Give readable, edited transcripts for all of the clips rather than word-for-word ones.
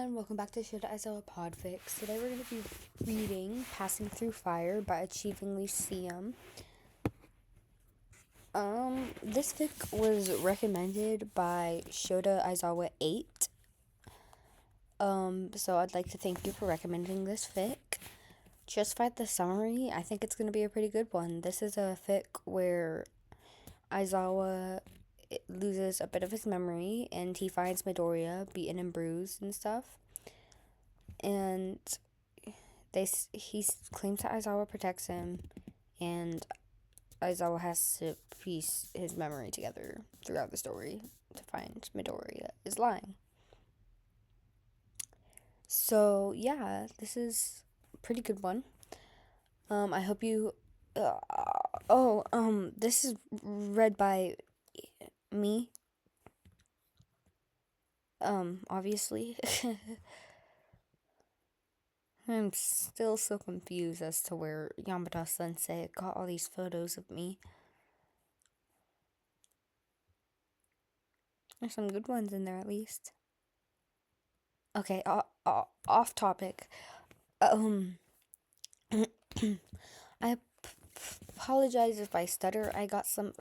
everyone, welcome back to Shota Aizawa Podfic. Today we're going to be reading Passing Through Fire by achievingelysium. This fic was recommended by Shota Aizawa 8. So I'd like to thank you for recommending this fic. Just by the summary, I think it's going to be a pretty good one. This is a fic where Aizawa loses a bit of his memory and he finds Midoriya beaten and bruised and stuff. And he claims that Aizawa protects him, and Aizawa has to piece his memory together throughout the story to find Midoriya is lying. So yeah, this is a pretty good one. I hope you. This is read by me. Obviously. I'm still so confused as to where Yamada-sensei got all these photos of me. There's some good ones in there, at least. Okay, off topic. I apologize if I stutter. I got some...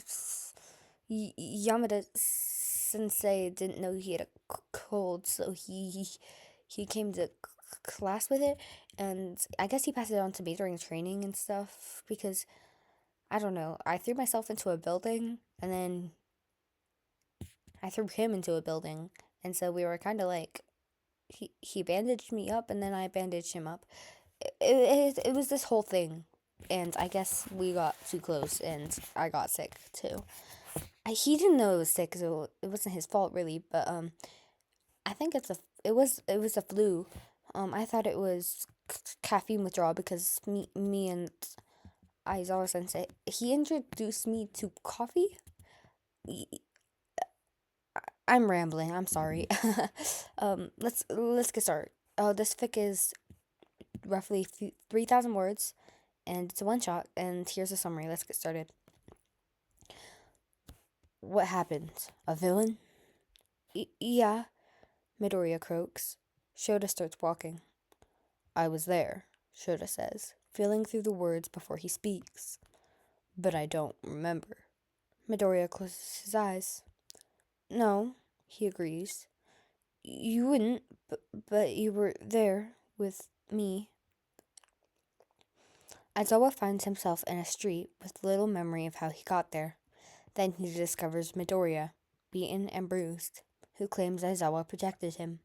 Yamada-sensei didn't know he had a cold, so he came to class with it, and I guess he passed it on to me during training and stuff, because I don't know, I threw myself into a building and then I threw him into a building, and so we were kind of like, he bandaged me up and then I bandaged him up. It was this whole thing, and I guess we got too close and I got sick too. He didn't know it was sick, so it wasn't his fault really, but I think it was a flu. I thought it was caffeine withdrawal because me and Aizawa sensei, he introduced me to coffee. I'm rambling, I'm sorry. Let's get started. This fic is roughly 3,000 words, and it's a one shot, and here's a summary. Let's get started. What happened? A villain? Yeah. Midoriya croaks. Shouta starts walking. I was there, Shouta says, feeling through the words before he speaks. But I don't remember. Midoriya closes his eyes. No, he agrees. You wouldn't, but you were there with me. Aizawa finds himself in a street with little memory of how he got there. Then he discovers Midoriya, beaten and bruised, who claims Aizawa protected him.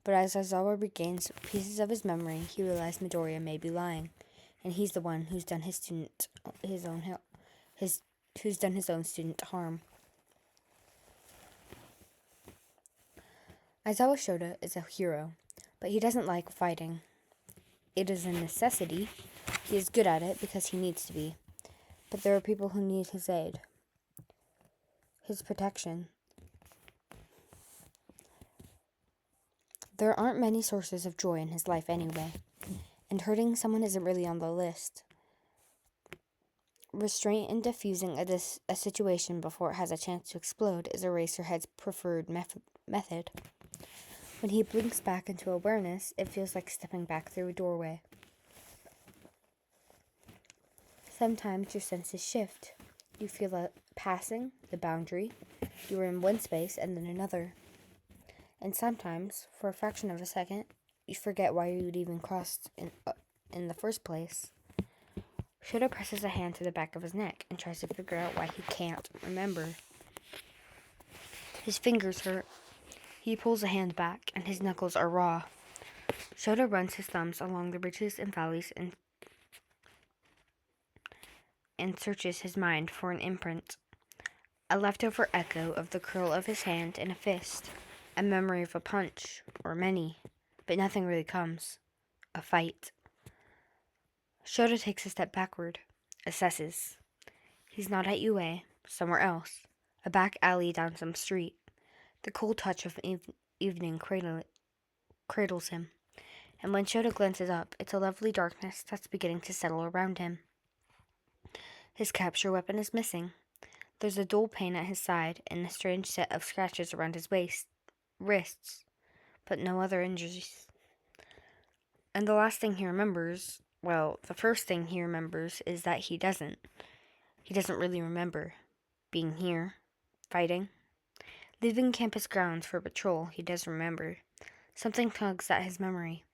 But as Aizawa regains pieces of his memory, he realizes Midoriya may be lying, and he's the one who's done his own student harm. Aizawa Shota is a hero, but he doesn't like fighting. It is a necessity. He is good at it because he needs to be. But there are people who need his aid, his protection. There aren't many sources of joy in his life anyway, and hurting someone isn't really on the list. Restraint in diffusing a situation before it has a chance to explode is Eraserhead's preferred method. When he blinks back into awareness, it feels like stepping back through a doorway. Sometimes your senses shift. You feel a passing, the boundary. You are in one space and then another. And sometimes, for a fraction of a second, you forget why you'd even crossed in the first place. Shota presses a hand to the back of his neck and tries to figure out why he can't remember. His fingers hurt. He pulls a hand back, and his knuckles are raw. Shota runs his thumbs along the ridges and valleys and searches his mind for an imprint. A leftover echo of the curl of his hand in a fist. A memory of a punch, or many, but nothing really comes. A fight. Shota takes a step backward, assesses. He's not at UA, somewhere else, a back alley down some street. The cool touch of evening cradles him, and when Shota glances up, it's a lovely darkness that's beginning to settle around him. His capture weapon is missing. There's a dull pain at his side and a strange set of scratches around his wrists, but no other injuries. And the last thing he remembers, well, the first thing he remembers is that he doesn't. He doesn't really remember being here, fighting. Leaving campus grounds for patrol, he does remember. Something tugs at his memory.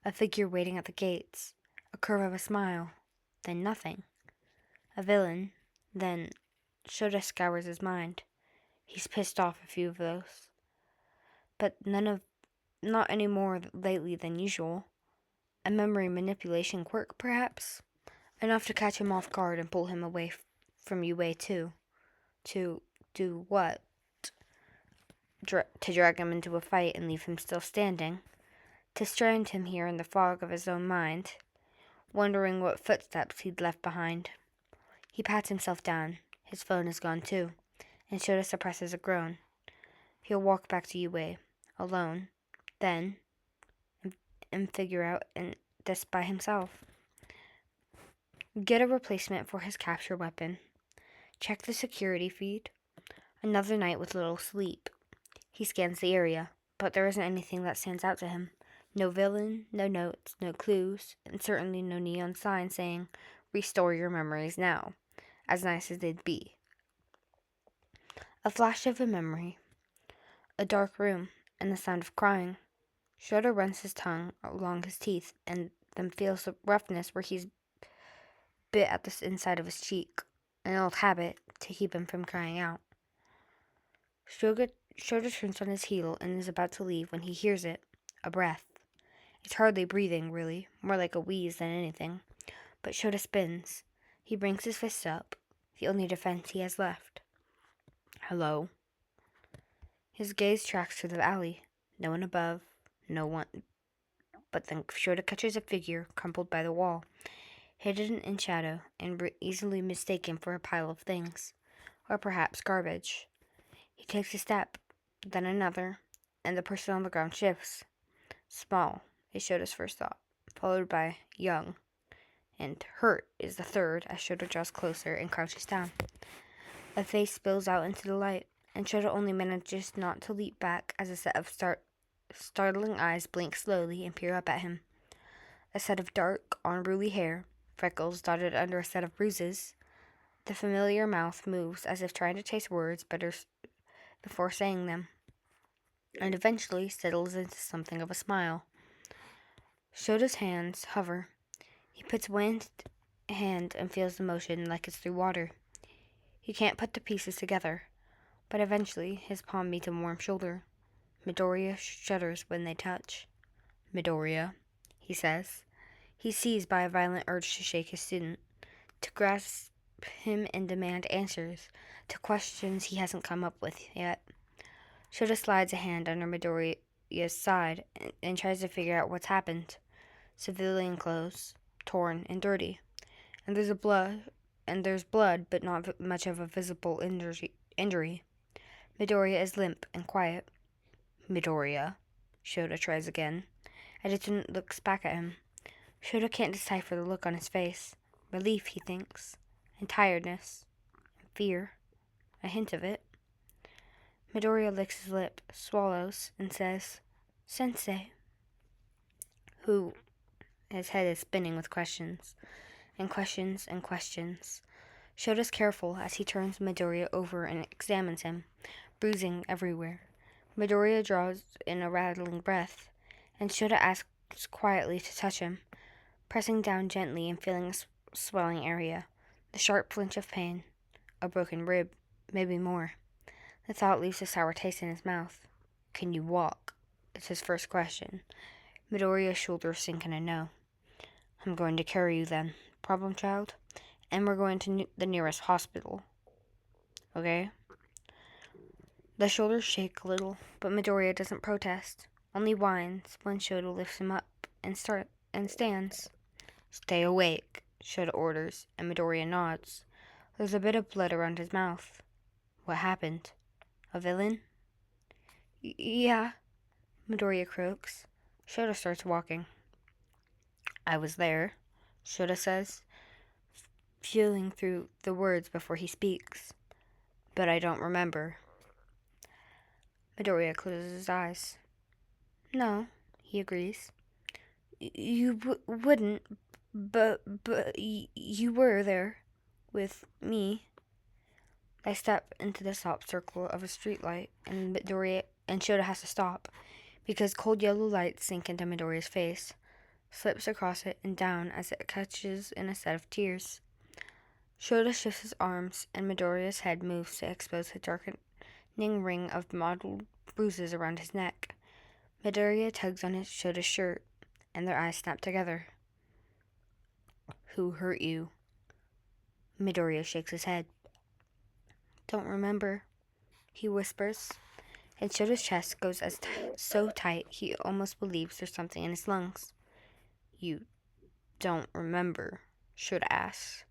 A figure waiting at the gates. A curve of a smile. Then nothing. A villain. Then Shota scours his mind. He's pissed off a few of those. But not any more lately than usual. A memory manipulation quirk, perhaps? Enough to catch him off guard and pull him away from UA too. To do what? To drag him into a fight and leave him still standing. To strand him here in the fog of his own mind, wondering what footsteps he'd left behind. He pats himself down. His phone is gone too, and Shota suppresses a groan. He'll walk back to UA, alone, then, and figure out this by himself. Get a replacement for his capture weapon. Check the security feed. Another night with little sleep. He scans the area, but there isn't anything that stands out to him. No villain, no notes, no clues, and certainly no neon sign saying, "Restore your memories now," as nice as they'd be. A flash of a memory. A dark room, and the sound of crying. Shota runs his tongue along his teeth, and then feels the roughness where he's bit at the inside of his cheek. An old habit to keep him from crying out. Shota turns on his heel and is about to leave when he hears it. A breath. It's hardly breathing, really, more like a wheeze than anything. But Shota spins. He brings his fist up, the only defense he has left. Hello? His gaze tracks through the alley. No one above, no one. But then Shota catches a figure crumpled by the wall, hidden in shadow and easily mistaken for a pile of things, or perhaps garbage. He takes a step, then another, and the person on the ground shifts. Small is Shota's first thought, followed by young, and hurt is the third as Shota draws closer and crouches down. A face spills out into the light, and Shota only manages not to leap back as a set of startling eyes blink slowly and peer up at him. A set of dark, unruly hair, freckles dotted under a set of bruises. The familiar mouth moves as if trying to taste words before saying them, and eventually settles into something of a smile. Shota's hands hover. He puts one hand and feels the motion like it's through water. He can't put the pieces together, but eventually his palm meets a warm shoulder. Midoriya shudders when they touch. "Midoriya," he says. He's seized by a violent urge to shake his student, to grasp him and demand answers to questions he hasn't come up with yet. Shota slides a hand under Midoriya's side and tries to figure out what's happened. Civilian clothes, torn and dirty, and there's blood, but not much of a visible injury. Midoriya is limp and quiet. "Midoriya," Shota tries again. Edison looks back at him. Shota can't decipher the look on his face. Relief, he thinks, and tiredness, and fear, a hint of it. Midoriya licks his lip, swallows, and says, "Sensei." Who? His head is spinning with questions, and questions, and questions. Shota's careful as he turns Midoriya over and examines him, bruising everywhere. Midoriya draws in a rattling breath, and Shota asks quietly to touch him, pressing down gently and feeling a swelling area, the sharp flinch of pain, a broken rib, maybe more. The thought leaves a sour taste in his mouth. "Can you walk?" It's his first question. Midoriya's shoulders sink in a no. "I'm going to carry you then, problem child, and we're going to the nearest hospital. Okay?" The shoulders shake a little, but Midoriya doesn't protest, only whines when Shota lifts him up and stands. "Stay awake," Shota orders, and Midoriya nods. There's a bit of blood around his mouth. "What happened? A villain?" Yeah," Midoriya croaks. Shota starts walking. "I was there," Shota says, feeling through the words before he speaks. "But I don't remember." Midoriya closes his eyes. No, he agrees. You wouldn't, but you were there with me. They step into the stop circle of a streetlight, and Midoriya and Shota has to stop because cold yellow lights sink into Midoriya's face, slips across it and down as it catches in a set of tears. Shota shifts his arms, and Midoriya's head moves to expose a darkening ring of mottled bruises around his neck. Midoriya tugs on his Shota's shirt, and their eyes snap together. Who hurt you? Midoriya shakes his head. Don't remember, he whispers, and Shota's chest goes so tight he almost believes there's something in his lungs. You don't remember? Shota asks.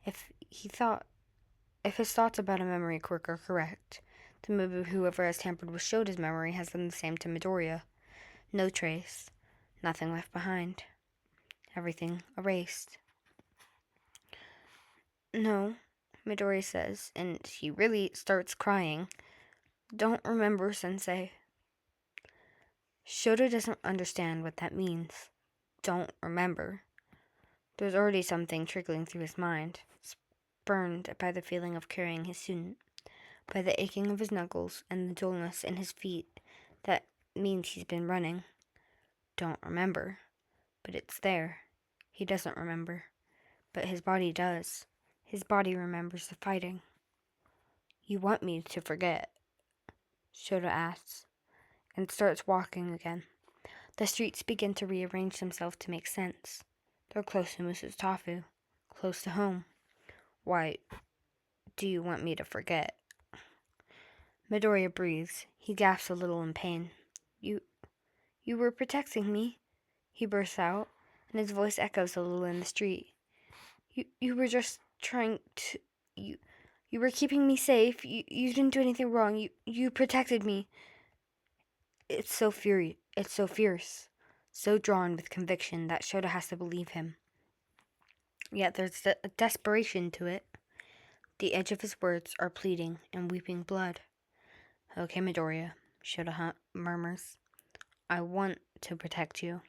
If his thoughts about a memory quirk are correct, then maybe whoever has tampered with Shota's memory has done the same to Midoriya. No trace, nothing left behind. Everything erased. No, Midoriya says, and he really starts crying. Don't remember, Sensei. Shota doesn't understand what that means. Don't remember. There's already something trickling through his mind, spurned by the feeling of carrying his student, by the aching of his knuckles and the dullness in his feet. That means he's been running. Don't remember. But it's there. He doesn't remember. But his body does. His body remembers the fighting. You want me to forget? Shota asks, and starts walking again. The streets begin to rearrange themselves to make sense. They're close to Mrs. Tofu, close to home. Why do you want me to forget? Midoriya breathes. He gasps a little in pain. You were protecting me, he bursts out, and his voice echoes a little in the street. You were just trying to... You were keeping me safe. You didn't do anything wrong. You protected me. It's so fierce, so drawn with conviction that Shota has to believe him. Yet there's a desperation to it. The edge of his words are pleading and weeping blood. Okay, Midoriya, Shota murmurs. I want to protect you.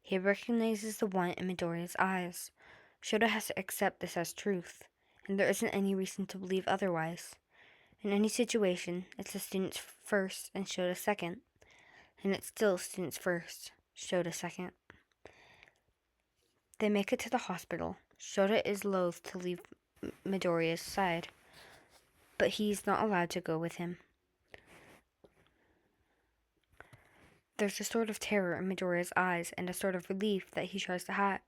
He recognizes the want in Midoriya's eyes. Shota has to accept this as truth, and there isn't any reason to believe otherwise. In any situation, it's the students first and Shota second. And it's still students first, Shota second. They make it to the hospital. Shota is loath to leave Midoriya's side, but he's not allowed to go with him. There's a sort of terror in Midoriya's eyes and a sort of relief that he tries to hide.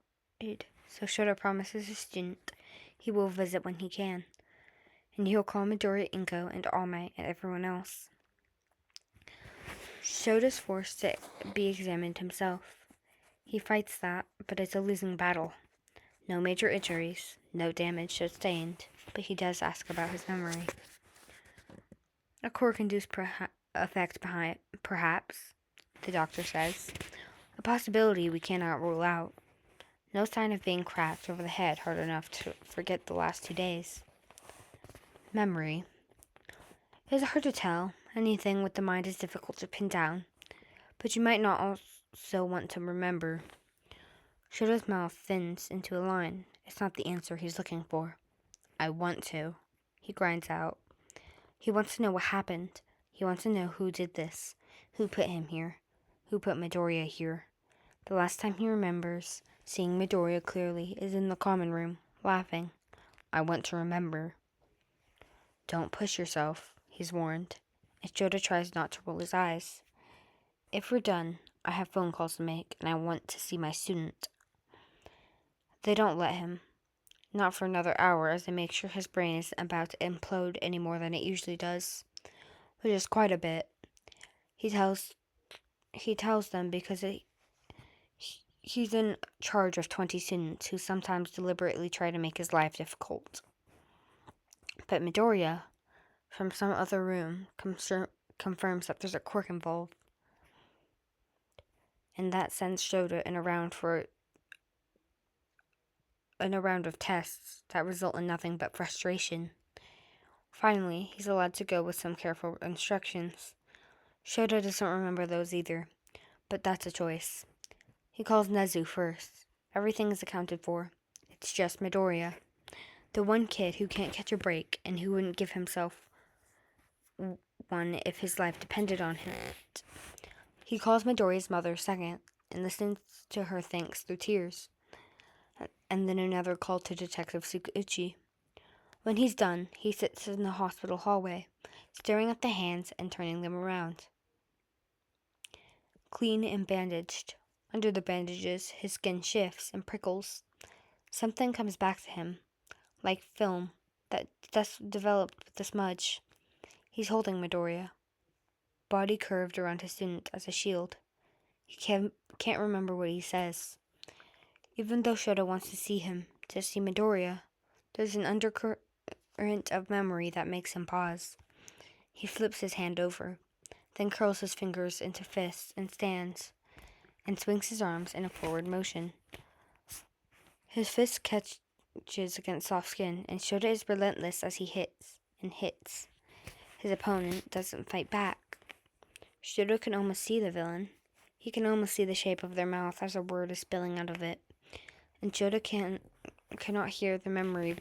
So Shota promises his student he will visit when he can, and he'll call Midoriya Inko and All Might and everyone else. Shota's forced to be examined himself. He fights that, but it's a losing battle. No major injuries, no damage sustained, but he does ask about his memory. A quirk-induced effect behind, perhaps, the doctor says. A possibility we cannot rule out. No sign of being cracked over the head hard enough to forget the last 2 days. Memory. It's hard to tell. Anything with the mind is difficult to pin down. But you might not also want to remember. Shota's mouth thins into a line. It's not the answer he's looking for. I want to, he grinds out. He wants to know what happened. He wants to know who did this, who put him here, who put Midoriya here. The last time he remembers seeing Midoriya clearly is in the common room, laughing. I want to remember. Don't push yourself, he's warned, as Shota tries not to roll his eyes. If we're done, I have phone calls to make, and I want to see my student. They don't let him. Not for another hour, as they make sure his brain isn't about to implode any more than it usually does, which is quite a bit. He tells them because he's in charge of 20 students who sometimes deliberately try to make his life difficult. But Midoriya, from some other room, confirms that there's a quirk involved. And that sends Shota in a round of tests that result in nothing but frustration. Finally, he's allowed to go with some careful instructions. Shota doesn't remember those either. but that's a choice. He calls Nezu first. Everything is accounted for. It's just Midoriya, the one kid who can't catch a break and who wouldn't give himself one if his life depended on it. He calls Midoriya's mother second and listens to her thanks through tears, and then another call to Detective Sukuchi. When he's done, he sits in the hospital hallway, staring at the hands and turning them around. Clean and bandaged. Under the bandages, his skin shifts and prickles. Something comes back to him, like film that's developed with the smudge. He's holding Midoriya, body curved around his student as a shield. He can't remember what he says. Even though Shota wants to see him, to see Midoriya, there's an undercurrent of memory that makes him pause. He flips his hand over, then curls his fingers into fists and stands, and swings his arms in a forward motion. His fist catches against soft skin, and Shota is relentless as he hits and hits. His opponent doesn't fight back. Shota can almost see the villain. He can almost see the shape of their mouth as a word is spilling out of it. And Shota cannot hear the memory,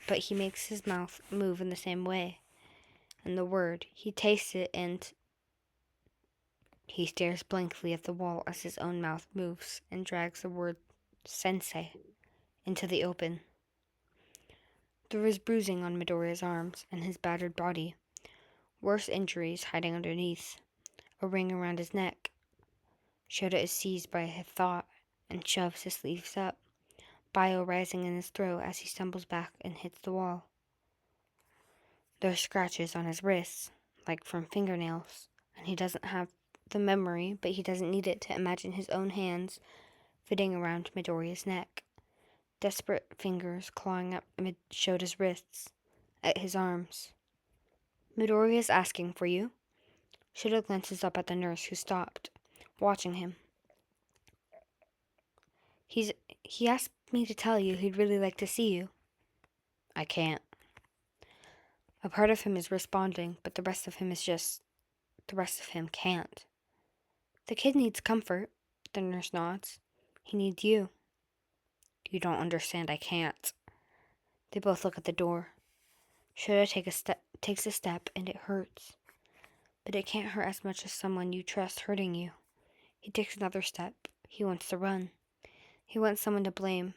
but he makes his mouth move in the same way. And the word, he tastes it, and he stares blankly at the wall as his own mouth moves and drags the word sensei into the open. There is bruising on Midoriya's arms and his battered body. Worse injuries hiding underneath. A ring around his neck. Shota is seized by a thought and shoves his sleeves up, bile rising in his throat as he stumbles back and hits the wall. There are scratches on his wrists, like from fingernails, and he doesn't have the memory, but he doesn't need it to imagine his own hands fitting around Midoriya's neck. Desperate fingers clawing up Shota's wrists, at his arms. Midoriya is asking for you. Shota glances up at the nurse who stopped, watching him. He asked me to tell you he'd really like to see you. I can't. A part of him is responding, but the rest of him can't. The kid needs comfort, the nurse nods. He needs you. You don't understand, I can't. They both look at the door. Shota takes a step, and it hurts. But it can't hurt as much as someone you trust hurting you. He takes another step. He wants to run. He wants someone to blame.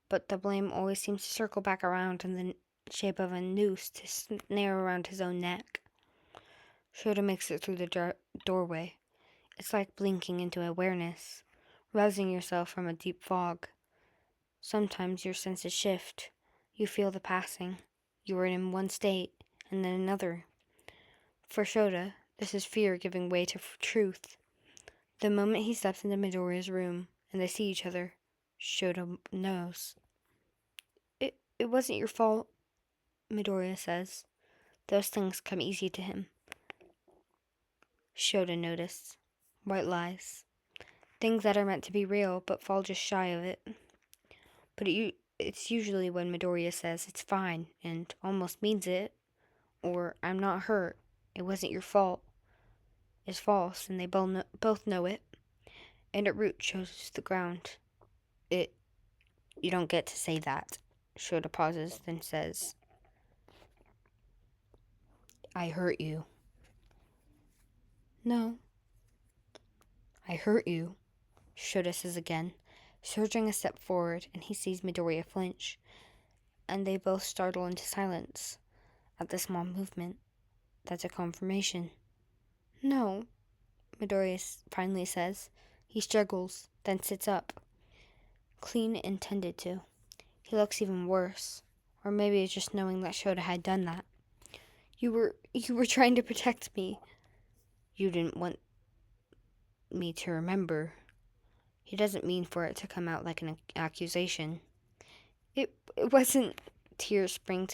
But the blame always seems to circle back around in the shape of a noose to snare around his own neck. Shota makes it through the doorway. It's like blinking into awareness, rousing yourself from a deep fog. Sometimes your senses shift. You feel the passing. You are in one state, and then another. For Shota, this is fear giving way to truth. The moment he steps into Midoriya's room, and they see each other, Shota knows. It wasn't your fault, Midoriya says. Those things come easy to him. Shota noticed. White lies. Things that are meant to be real, but fall just shy of it. But it's usually when Midoriya says it's fine, and almost means it, or I'm not hurt, it wasn't your fault, is false, and they both know it. And at root shows the ground. You don't get to say that. Shota pauses, then says, I hurt you. No. I hurt you, Shota says again, surging a step forward, and he sees Midoriya flinch, and they both startle into silence at the small movement. That's a confirmation. No, Midoriya finally says. He struggles, then sits up. Clean intended to. He looks even worse. Or maybe it's just knowing that Shota had done that. You were trying to protect me. You didn't want me to remember. He doesn't mean for it to come out like an accusation. It wasn't. Tears spring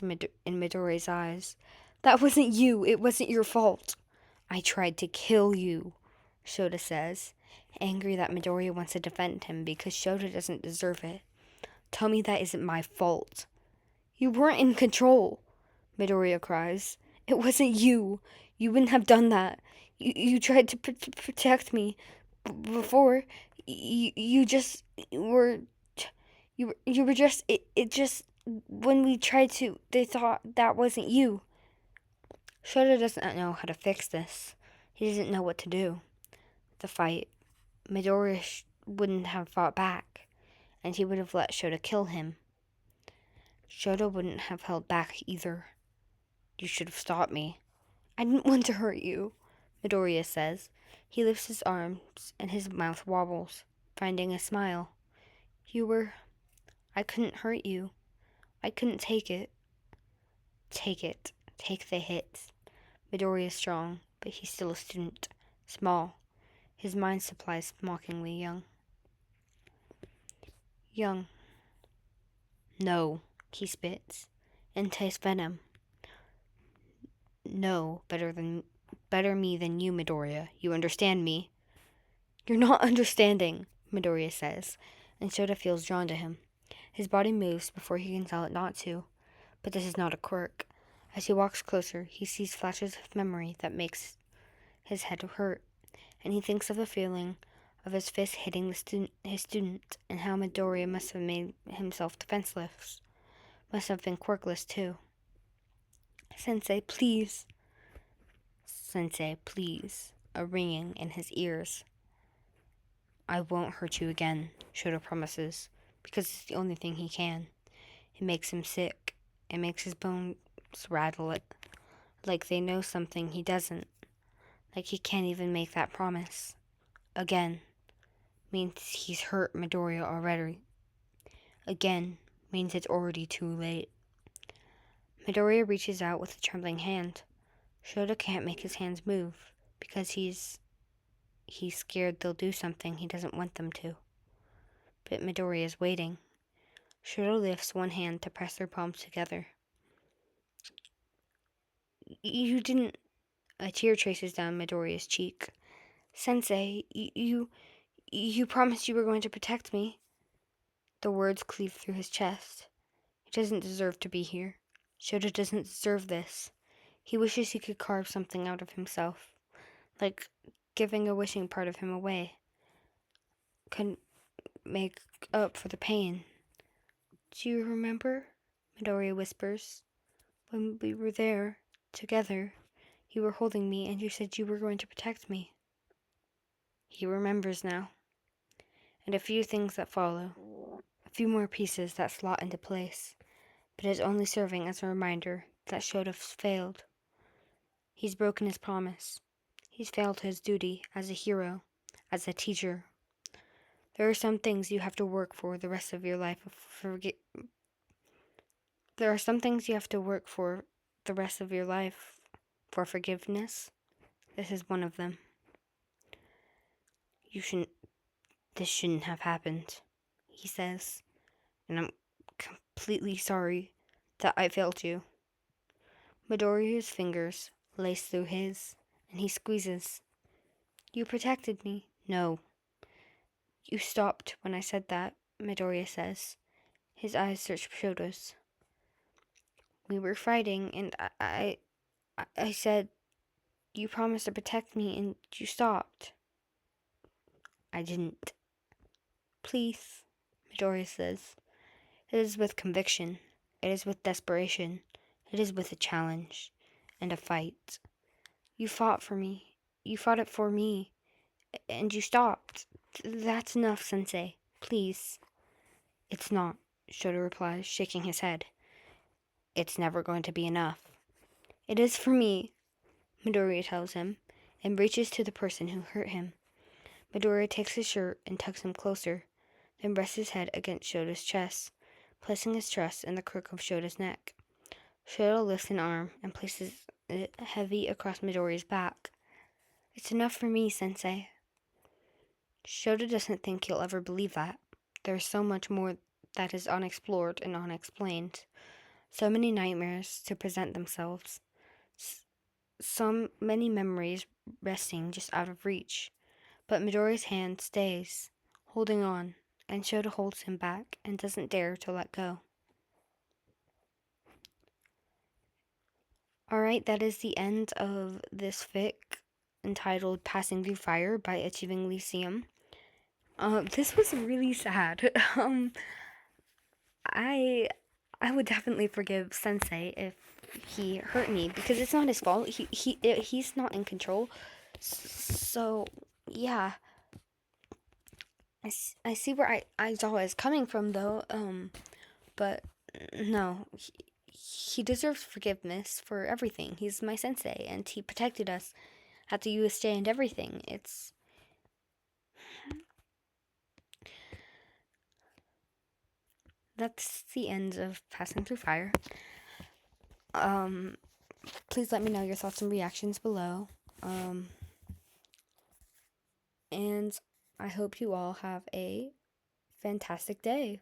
in Midoriya's eyes. That wasn't you. It wasn't your fault. I tried to kill you, Shota says, angry that Midoriya wants to defend him because Shota doesn't deserve it. Tell me that isn't my fault. You weren't in control, Midoriya cries. It wasn't you. You wouldn't have done that. You tried to protect me, before, you just were, you were just, it just, when we tried to, they thought that wasn't you. Shota doesn't know how to fix this. He doesn't know what to do. The fight, Midoriya wouldn't have fought back, and he would have let Shota kill him. Shota wouldn't have held back either. You should have stopped me. I didn't want to hurt you, Midoriya says. He lifts his arms and his mouth wobbles, finding a smile. I couldn't hurt you. I couldn't take it. Take it. Take the hits. Midoriya is strong, but he's still a student. Small. His mind supply is mockingly young. Young. No, he spits, and tastes venom. No, better me than you, Midoriya. You understand me? You're not understanding, Midoriya says, and Shota feels drawn to him. His body moves before he can tell it not to, but this is not a quirk. As he walks closer, he sees flashes of memory that makes his head hurt, and he thinks of the feeling of his fist hitting his student, and how Midoriya must have made himself defenseless. Must have been quirkless, too. Sensei, please. Sensei, please. A ringing in his ears. I won't hurt you again, Shota promises, because it's the only thing he can. It makes him sick. It makes his bones rattle like they know something he doesn't. Like he can't even make that promise. Again. Means he's hurt Midoriya already. Again. Means it's already too late. Midoriya reaches out with a trembling hand. Shota can't make his hands move because he's scared they'll do something he doesn't want them to. But Midoriya is waiting. Shota lifts one hand to press their palms together. You didn't... A tear traces down Midoriya's cheek. Sensei, you promised you were going to protect me. The words cleave through his chest. He doesn't deserve to be here. Shota doesn't deserve this. He wishes he could carve something out of himself, like giving a wishing part of him away. Could make up for the pain. Do you remember? Midoriya whispers. When we were there, together, you were holding me and you said you were going to protect me. He remembers now. And a few things that follow. A few more pieces that slot into place. But it is only serving as a reminder that Shota failed. He's broken his promise. He's failed his duty as a hero, as a teacher. There are some things you have to work for the rest of your life. There are some things you have to work for the rest of your life for forgiveness. This is one of them. This shouldn't have happened, he says, and I'm completely sorry that I failed you. Midoriya's fingers lace through his, and he squeezes. You protected me. No. You stopped when I said that, Midoriya says. His eyes search Shota's. We were fighting, and I said, you promised to protect me, and you stopped. I didn't. Please, Midoriya says. It is with conviction. It is with desperation. It is with a challenge and a fight. You fought for me. You fought it for me. And you stopped. That's enough, Sensei. Please. It's not, Shota replies, shaking his head. It's never going to be enough. It is for me, Midoriya tells him, and reaches to the person who hurt him. Midoriya takes his shirt and tugs him closer, then rests his head against Shota's chest, placing his trust in the crook of Shota's neck. Shota lifts an arm and places it heavy across Midoriya's back. It's enough for me, Sensei. Shota doesn't think he'll ever believe that. There's so much more that is unexplored and unexplained. So many nightmares to present themselves. So many memories resting just out of reach. But Midoriya's hand stays, holding on, and Shota holds him back and doesn't dare to let go. Alright, that is the end of this fic. entitled Passing Through Fire by Achievingelysium. This was really sad. I I would definitely forgive Sensei if he hurt me because it's not his fault. He's not in control. So yeah, I see where Aizawa is coming from though. But no, he deserves forgiveness for everything. He's my sensei, and he protected us, had to withstand everything. That's the end of Passing Through Fire. Please let me know your thoughts and reactions below. And I hope you all have a fantastic day.